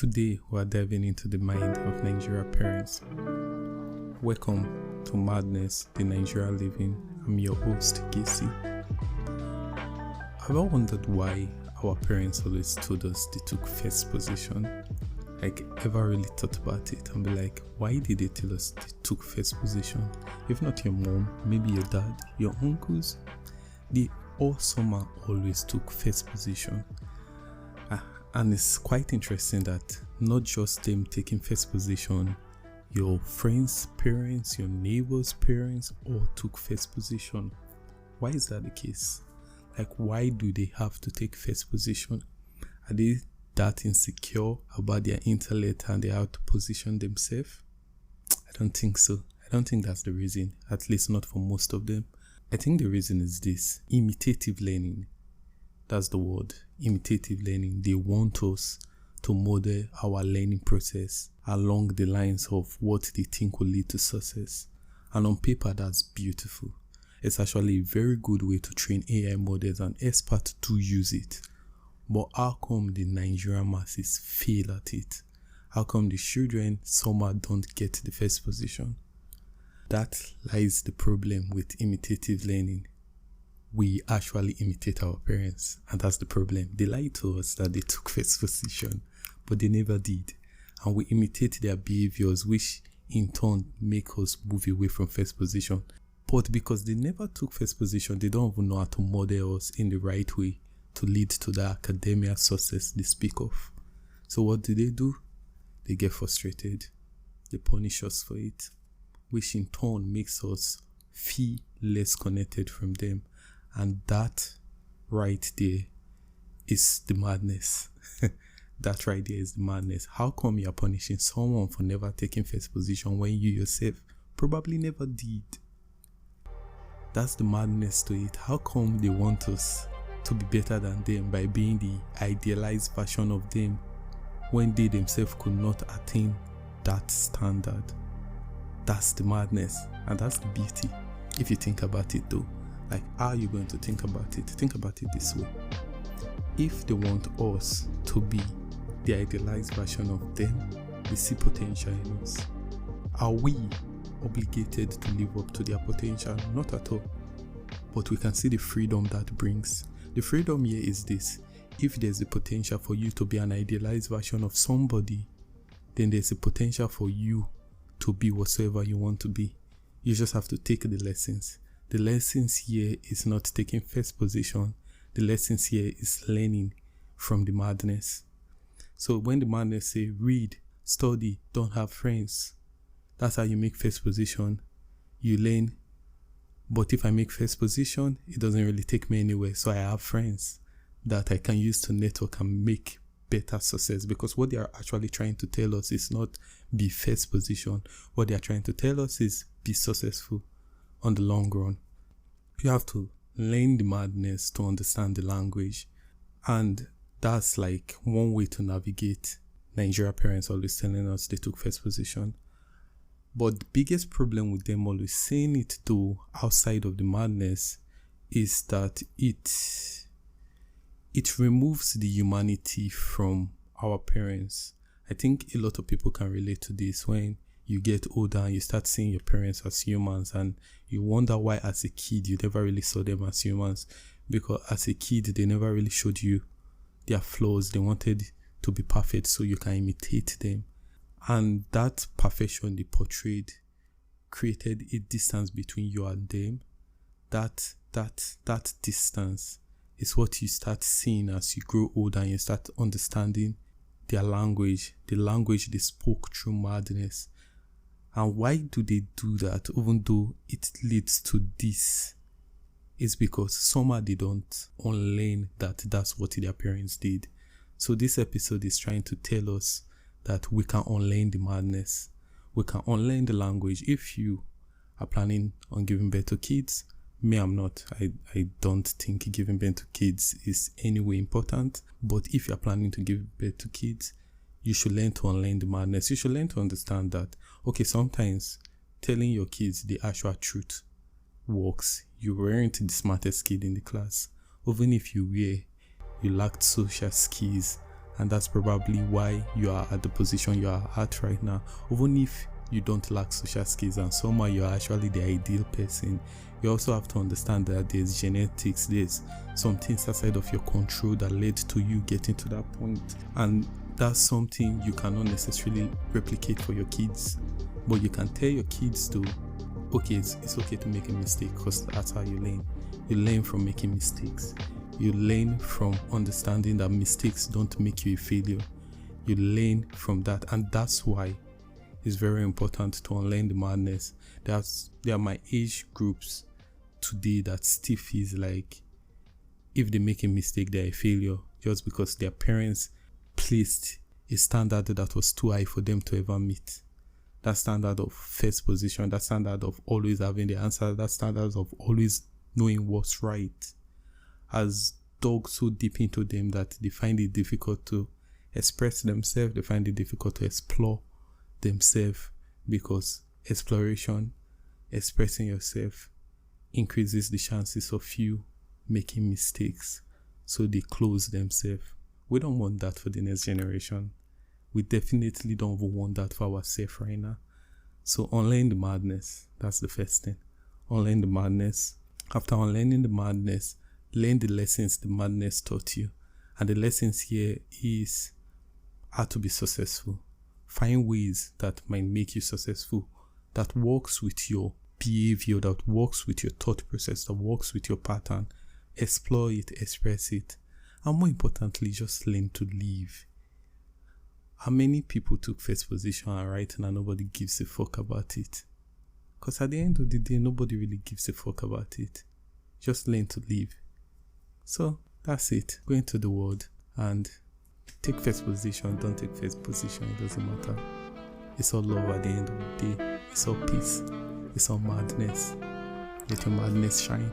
Today, we are diving into the mind of Nigerian parents. Welcome to Madness, the Nigeria Living. I'm your host, Casey. Have I wondered why our parents always told us they took first position? Like, ever really thought about it and be like, why did they tell us they took first position? If not your mom, maybe your dad, your uncles, they all somehow always took first position. And it's quite interesting that not just them taking first position, your friends' parents, your neighbors' parents all took first position. Why is that the case? Like, why do they have to take first position? Are they that insecure about their intellect and they have to position themselves? I don't think so. I don't think that's the reason, at least not for most of them. I think the reason is this: imitative learning. That's the word, imitative learning. They want us to model our learning process along the lines of what they think will lead to success. And on paper, that's beautiful. It's actually a very good way to train AI models, and experts do use it. But how come the Nigerian masses fail at it? How come the children somehow don't get the first position? That lies the problem with imitative learning. We actually imitate our parents, and that's the problem. They lied to us that they took first position, but they never did. And we imitate their behaviors, which in turn make us move away from first position. But because they never took first position, they don't even know how to model us in the right way to lead to the academia success they speak of. So what do? They get frustrated. They punish us for it, which in turn makes us feel less connected from them. And that right there is the madness. That right there is the madness. How come you're punishing someone for never taking first position when you yourself probably never did? That's the madness to it. How come they want us to be better than them by being the idealized version of them when they themselves could not attain that standard? That's the madness, and that's the beauty. If you think about it though, like, how are you going to think about it? Think about it this way. If they want us to be the idealized version of them, they see potential in us. Are we obligated to live up to their potential? Not at all. But we can see the freedom that brings. The freedom here is this: if there's a potential for you to be an idealized version of somebody, then there's a potential for you to be whatsoever you want to be. You just have to take the lessons. The lessons here is not taking first position. The lessons here is learning from the madness. So when the madness say read, study, don't have friends, that's how you make first position. You learn. But if I make first position, it doesn't really take me anywhere. So I have friends that I can use to network and make better success. Because what they are actually trying to tell us is not be first position. What they are trying to tell us is be successful on the long run. You have to learn the madness to understand the language. And that's like one way to navigate. Nigerian parents always telling us they took first position. But the biggest problem with them always saying it though outside of the madness is that it removes the humanity from our parents. I think a lot of people can relate to this. When you get older and you start seeing your parents as humans, and you wonder why as a kid you never really saw them as humans, because as a kid they never really showed you their flaws. They wanted to be perfect so you can imitate them, and that perfection they portrayed created a distance between you and them. That distance is what you start seeing as you grow older and you start understanding their language, the language they spoke through madness. And why do they do that, even though it leads to this? It's because somehow they don't unlearn that that's what their parents did. So this episode is trying to tell us that we can unlearn the madness. We can unlearn the language. If you are planning on giving birth to kids, me, I'm not. I don't think giving birth to kids is anyway important. But if you're planning to give birth to kids, you should learn to unlearn the madness. You should learn to understand that, okay, sometimes telling your kids the actual truth works. You weren't the smartest kid in the class. Even if you lacked social skills and that's probably why you are at the position you are at right now. Even if you don't lack social skills and somehow you're actually the ideal person, you also have to understand that there's genetics, there's some things outside of your control that led to you getting to that point, and that's something you cannot necessarily replicate for your kids, but you can tell your kids to, okay, it's okay to make a mistake, because that's how you learn. You learn from making mistakes. You learn from understanding that mistakes don't make you a failure. You learn from that, and that's why it's very important to unlearn the madness. There are my age groups today that still feels like if they make a mistake, they're a failure just because their parents placed a standard that was too high for them to ever meet. That standard of first position, that standard of always having the answer, that standard of always knowing what's right has dug so deep into them that they find it difficult to express themselves, they find it difficult to explore themselves, because exploration, expressing yourself, increases the chances of you making mistakes, so they close themselves. We don't want that for the next generation. We definitely don't even want that for ourselves right now. So unlearn the madness. That's the first thing. Unlearn the madness. After unlearning the madness, learn the lessons the madness taught you. And the lessons here is how to be successful. Find ways that might make you successful, that works with your behavior, that works with your thought process, that works with your pattern. Explore it, express it. And more importantly, just learn to live. How many people took first position and writing and nobody gives a fuck about it? Because at the end of the day, nobody really gives a fuck about it. Just learn to live. So that's it. Go into the world and take first position, don't take first position, it doesn't matter. It's all love at the end of the day. It's all peace. It's all madness. Let your madness shine.